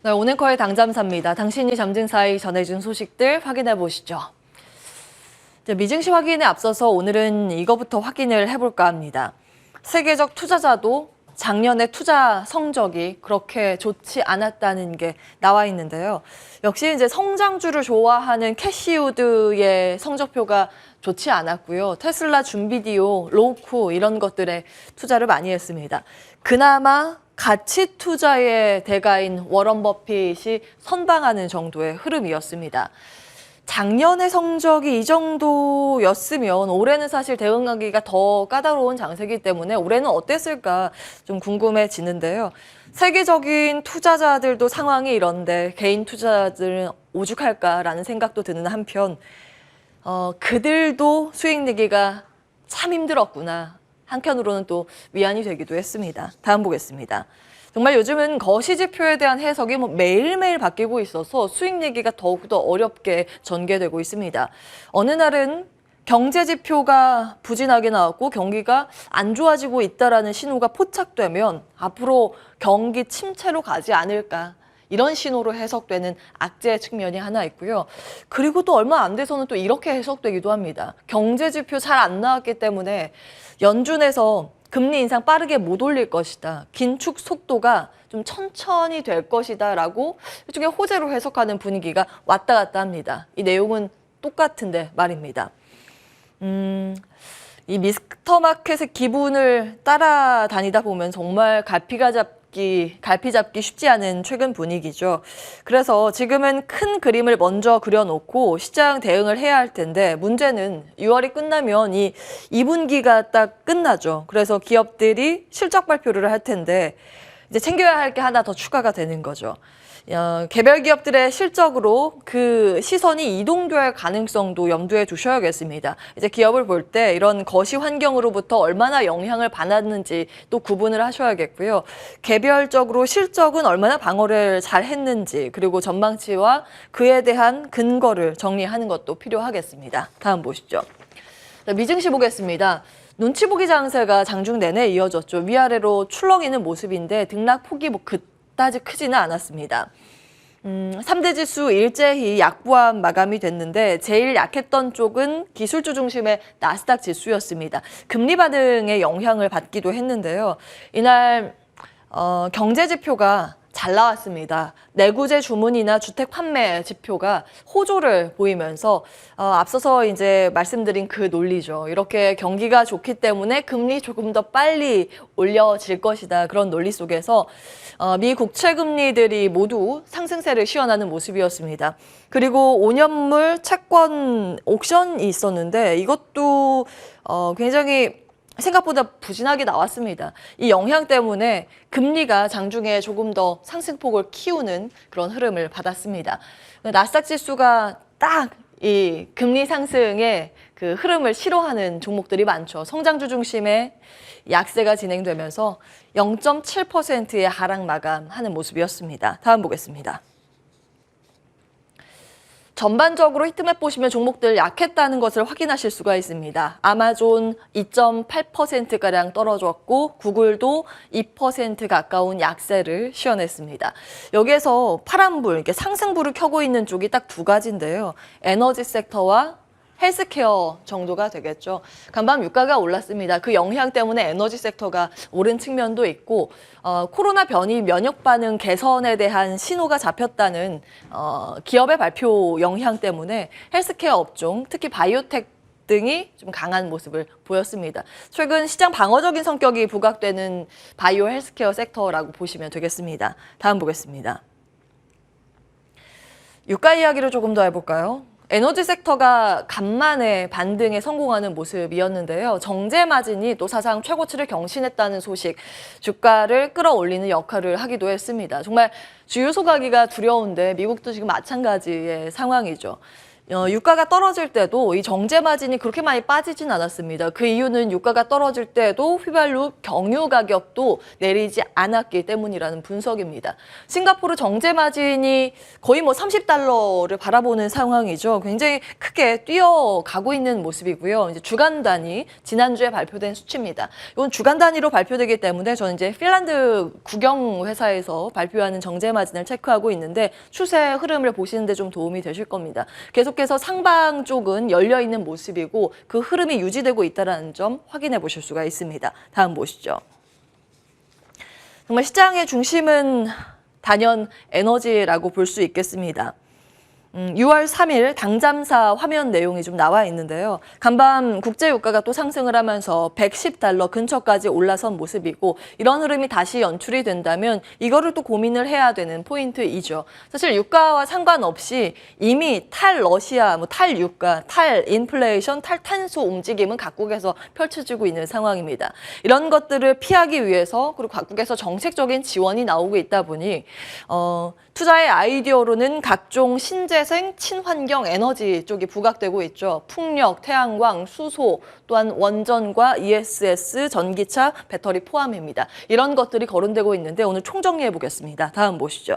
네, 오늘커의 당잠사입니다. 당신이 잠든 사이 전해준 소식들 확인해 보시죠. 미증시 확인에 앞서서 오늘은 이거부터 확인을 해볼까 합니다. 세계적 투자자도 작년의 투자 성적이 그렇게 좋지 않았다는 게 나와 있는데요. 역시 이제 성장주를 좋아하는 캐시우드의 성적표가 좋지 않았고요. 테슬라, 준비디오, 로쿠 이런 것들에 투자를 많이 했습니다. 그나마 가치 투자의 대가인 워런 버핏이 선방하는 정도의 흐름이었습니다. 작년의 성적이 이 정도였으면 올해는 사실 대응하기가 더 까다로운 장세이기 때문에 올해는 어땠을까 좀 궁금해지는데요. 세계적인 투자자들도 상황이 이런데 개인 투자자들은 오죽할까라는 생각도 드는 한편 그들도 수익 내기가 참 힘들었구나. 한편으로는 또 위안이 되기도 했습니다. 다음 보겠습니다. 정말 요즘은 거시지표에 대한 해석이 매일매일 바뀌고 있어서 수익 내기가 더욱더 어렵게 전개되고 있습니다. 어느 날은 경제지표가 부진하게 나왔고 경기가 안 좋아지고 있다라는 신호가 포착되면 앞으로 경기 침체로 가지 않을까. 이런 신호로 해석되는 악재의 측면이 하나 있고요. 그리고 또 얼마 안 돼서는 또 이렇게 해석되기도 합니다. 경제지표 잘 안 나왔기 때문에 연준에서 금리 인상 빠르게 못 올릴 것이다. 긴축 속도가 좀 천천히 될 것이다 라고 일종의 호재로 해석하는 분위기가 왔다 갔다 합니다. 이 내용은 똑같은데 말입니다. 이 미스터 마켓의 기분을 따라다니다 보면 정말 갈피 잡기 쉽지 않은 최근 분위기죠. 그래서 지금은 큰 그림을 먼저 그려놓고 시장 대응을 해야 할 텐데 문제는 6월이 끝나면 이 2분기가 딱 끝나죠. 그래서 기업들이 실적 발표를 할 텐데 이제 챙겨야 할 게 하나 더 추가가 되는 거죠. 개별 기업들의 실적으로 그 시선이 이동될 가능성도 염두에 두셔야겠습니다. 이제 기업을 볼 때 이런 거시 환경으로부터 얼마나 영향을 받았는지 또 구분을 하셔야겠고요. 개별적으로 실적은 얼마나 방어를 잘 했는지 그리고 전망치와 그에 대한 근거를 정리하는 것도 필요하겠습니다. 다음 보시죠. 미증시 보겠습니다. 눈치 보기 장세가 장중 내내 이어졌죠. 위아래로 출렁이는 모습인데 등락폭이 그다지 크지는 않았습니다. 3대 지수 일제히 약보합 마감이 됐는데 제일 약했던 쪽은 기술주 중심의 나스닥 지수였습니다. 금리 반응에 영향을 받기도 했는데요. 이날 경제 지표가 잘 나왔습니다. 내구재 주문이나 주택 판매 지표가 호조를 보이면서 앞서서 이제 말씀드린 그 논리죠. 이렇게 경기가 좋기 때문에 금리 조금 더 빨리 올려질 것이다. 그런 논리 속에서 미 국채 금리들이 모두 상승세를 시현하는 모습이었습니다. 그리고 5년물 채권 옥션이 있었는데 이것도 굉장히 생각보다 부진하게 나왔습니다. 이 영향 때문에 금리가 장중에 조금 더 상승폭을 키우는 그런 흐름을 받았습니다. 나스닥 지수가 딱 이 금리 상승의 그 흐름을 싫어하는 종목들이 많죠. 성장주 중심의 약세가 진행되면서 0.7%의 하락 마감하는 모습이었습니다. 다음 보겠습니다. 전반적으로 히트맵 보시면 종목들 약했다는 것을 확인하실 수가 있습니다. 아마존 2.8%가량 떨어졌고 구글도 2% 가까운 약세를 시현했습니다. 여기에서 파란불, 이렇게 상승불을 켜고 있는 쪽이 딱 두 가지인데요. 에너지 섹터와 헬스케어 정도가 되겠죠. 간밤 유가가 올랐습니다. 그 영향 때문에 에너지 섹터가 오른 측면도 있고 코로나 변이 면역 반응 개선에 대한 신호가 잡혔다는 기업의 발표 영향 때문에 헬스케어 업종, 특히 바이오텍 등이 좀 강한 모습을 보였습니다. 최근 시장 방어적인 성격이 부각되는 바이오 헬스케어 섹터라고 보시면 되겠습니다. 다음 보겠습니다. 유가 이야기를 조금 더 해볼까요? 에너지 섹터가 간만에 반등에 성공하는 모습이었는데요. 정제 마진이 또 사상 최고치를 경신했다는 소식, 주가를 끌어올리는 역할을 하기도 했습니다. 정말 주유소 가기가 두려운데 미국도 지금 마찬가지의 상황이죠. 유가가 떨어질 때도 이 정제 마진이 그렇게 많이 빠지진 않았습니다. 그 이유는 유가가 떨어질 때도 휘발유 경유 가격도 내리지 않았기 때문이라는 분석입니다. 싱가포르 정제 마진이 거의 뭐 30달러를 바라보는 상황이죠. 굉장히 크게 뛰어가고 있는 모습이고요. 이제 주간 단위, 지난주에 발표된 수치입니다. 이건 주간 단위로 발표되기 때문에 저는 이제 핀란드 국영 회사에서 발표하는 정제 마진을 체크하고 있는데 추세 흐름을 보시는데 좀 도움이 되실 겁니다. 계속해서 상방 쪽은 열려 있는 모습이고 그 흐름이 유지되고 있다는 점 확인해 보실 수가 있습니다. 다음 보시죠. 정말 시장의 중심은 단연 에너지라고 볼 수 있겠습니다. 6월 3일 당잠사 화면 내용이 좀 나와 있는데요. 간밤 국제 유가가 또 상승을 하면서 110달러 근처까지 올라선 모습이고 이런 흐름이 다시 연출이 된다면 이거를 또 고민을 해야 되는 포인트이죠. 사실 유가와 상관없이 이미 탈러시아, 탈유가, 탈인플레이션, 탈탄소 움직임은 각국에서 펼쳐지고 있는 상황입니다. 이런 것들을 피하기 위해서 그리고 각국에서 정책적인 지원이 나오고 있다 보니 투자의 아이디어로는 각종 신재생, 친환경 에너지 쪽이 부각되고 있죠. 풍력, 태양광, 수소, 또한 원전과 ESS, 전기차, 배터리 포함입니다. 이런 것들이 거론되고 있는데 오늘 총정리해 보겠습니다. 다음 보시죠.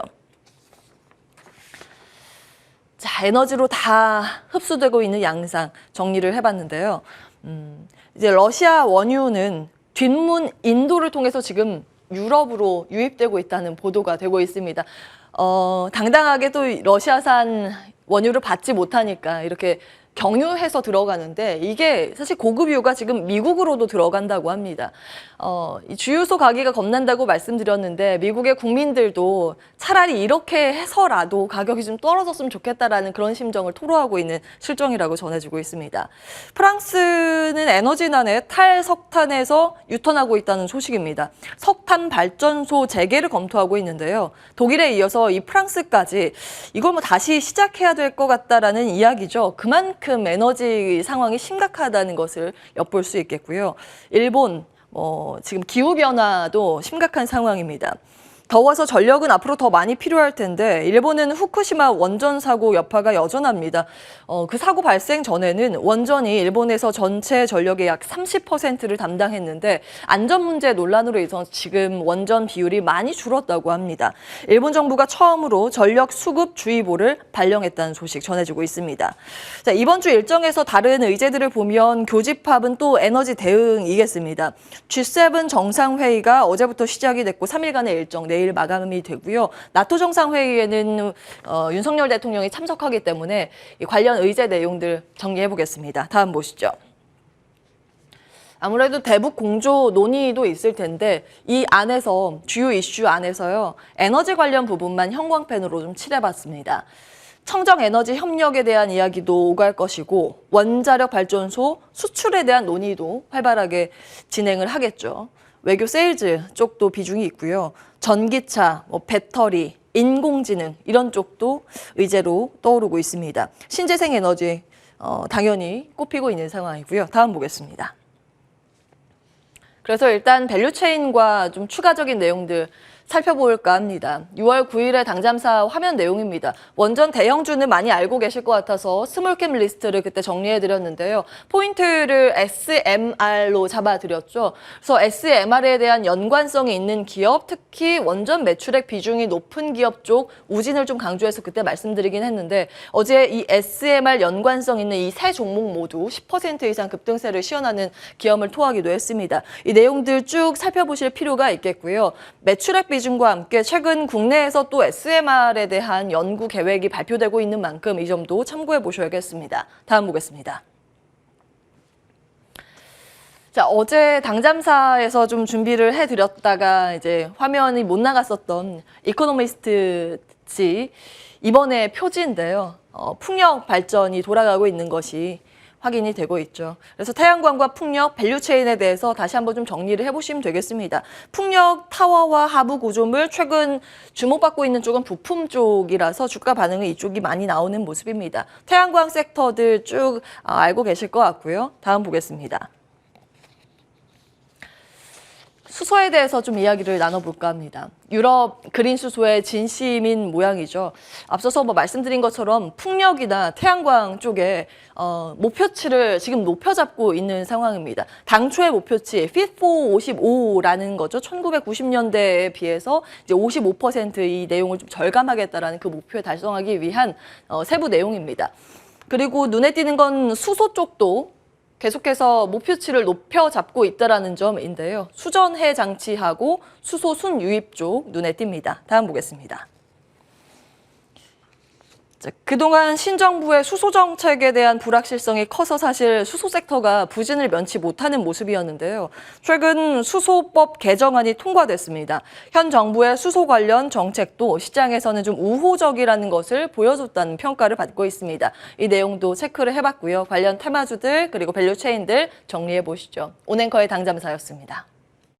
자, 에너지로 다 흡수되고 있는 양상 정리를 해봤는데요. 이제 러시아 원유는 뒷문 인도를 통해서 지금 유럽으로 유입되고 있다는 보도가 되고 있습니다. 당당하게 또 러시아산 원유를 받지 못하니까 이렇게 경유해서 들어가는데 이게 사실 고급유가 지금 미국으로도 들어간다고 합니다. 이 주유소 가기가 겁난다고 말씀드렸는데 미국의 국민들도 차라리 이렇게 해서라도 가격이 좀 떨어졌으면 좋겠다라는 그런 심정을 토로하고 있는 실정이라고 전해지고 있습니다. 프랑스는 에너지난에 탈석탄에서 유턴하고 있다는 소식입니다. 석탄 발전소 재개를 검토하고 있는데요. 독일에 이어서 이 프랑스까지 이걸 뭐 다시 시작해야 될 것 같다라는 이야기죠. 그만큼 에너지 상황이 심각하다는 것을 엿볼 수 있겠고요. 일본, 지금 기후변화도 심각한 상황입니다. 더워서 전력은 앞으로 더 많이 필요할 텐데 일본은 후쿠시마 원전 사고 여파가 여전합니다. 그 사고 발생 전에는 원전이 일본에서 전체 전력의 약 30%를 담당했는데 안전 문제 논란으로 인해서 지금 원전 비율이 많이 줄었다고 합니다. 일본 정부가 처음으로 전력 수급 주의보를 발령했다는 소식 전해지고 있습니다. 자, 이번 주 일정에서 다른 의제들을 보면 교집합은 또 에너지 대응이겠습니다. G7 정상회의가 어제부터 시작이 됐고 3일간의 일정 내일 마감이 되고요. 나토 정상회의에는 윤석열 대통령이 참석하기 때문에 관련 의제 내용들 정리해 보겠습니다. 다음 보시죠. 아무래도 대북 공조 논의도 있을 텐데 이 안에서 주요 이슈 안에서요. 에너지 관련 부분만 형광펜으로 좀 칠해봤습니다. 청정에너지 협력에 대한 이야기도 오갈 것이고 원자력 발전소 수출에 대한 논의도 활발하게 진행을 하겠죠. 외교 세일즈 쪽도 비중이 있고요. 전기차, 배터리, 인공지능 이런 쪽도 의제로 떠오르고 있습니다. 신재생 에너지 당연히 꼽히고 있는 상황이고요. 다음 보겠습니다. 그래서 일단 밸류체인과 좀 추가적인 내용들 살펴볼까 합니다. 6월 9일에 당잠사 화면 내용입니다. 원전 대형주는 많이 알고 계실 것 같아서 스몰캡 리스트를 그때 정리해드렸는데요. 포인트를 SMR로 잡아드렸죠. 그래서 SMR에 대한 연관성이 있는 기업, 특히 원전 매출액 비중이 높은 기업 쪽 우진을 좀 강조해서 그때 말씀드리긴 했는데 어제 이 SMR 연관성 있는 이 세 종목 모두 10% 이상 급등세를 시현하는 기업을 토하기도 했습니다. 이 내용들 쭉 살펴보실 필요가 있겠고요. 매출액 비중과 함께 최근 국내에서 또 SMR에 대한 연구 계획이 발표되고 있는 만큼 이 점도 참고해 보셔야겠습니다. 다음 보겠습니다. 자, 어제 당잠사에서 좀 준비를 해드렸다가 이제 화면이 못 나갔었던 이코노미스트지 이번에 표지인데요. 풍력 발전이 돌아가고 있는 것이 확인이 되고 있죠. 그래서 태양광과 풍력, 밸류체인에 대해서 다시 한번 좀 정리를 해보시면 되겠습니다. 풍력 타워와 하부 구조물 최근 주목받고 있는 쪽은 부품 쪽이라서 주가 반응은 이쪽이 많이 나오는 모습입니다. 태양광 섹터들 쭉 알고 계실 것 같고요. 다음 보겠습니다. 수소에 대해서 좀 이야기를 나눠볼까 합니다. 유럽 그린 수소의 진심인 모양이죠. 앞서서 말씀드린 것처럼 풍력이나 태양광 쪽에 목표치를 지금 높여잡고 있는 상황입니다. 당초의 목표치 Fit for 55라는 거죠. 1990년대에 비해서 이제 55%이 내용을 좀 절감하겠다라는 그 목표에 달성하기 위한 세부 내용입니다. 그리고 눈에 띄는 건 수소 쪽도 계속해서 목표치를 높여잡고 있다는 점인데요. 수전해 장치하고 수소 순유입 쪽 눈에 띕니다. 다음 보겠습니다. 자, 그동안 신정부의 수소 정책에 대한 불확실성이 커서 사실 수소 섹터가 부진을 면치 못하는 모습이었는데요. 최근 수소법 개정안이 통과됐습니다. 현 정부의 수소 관련 정책도 시장에서는 좀 우호적이라는 것을 보여줬다는 평가를 받고 있습니다. 이 내용도 체크를 해봤고요. 관련 테마주들 그리고 밸류체인들 정리해 보시죠. 온앵커의 당잠사였습니다.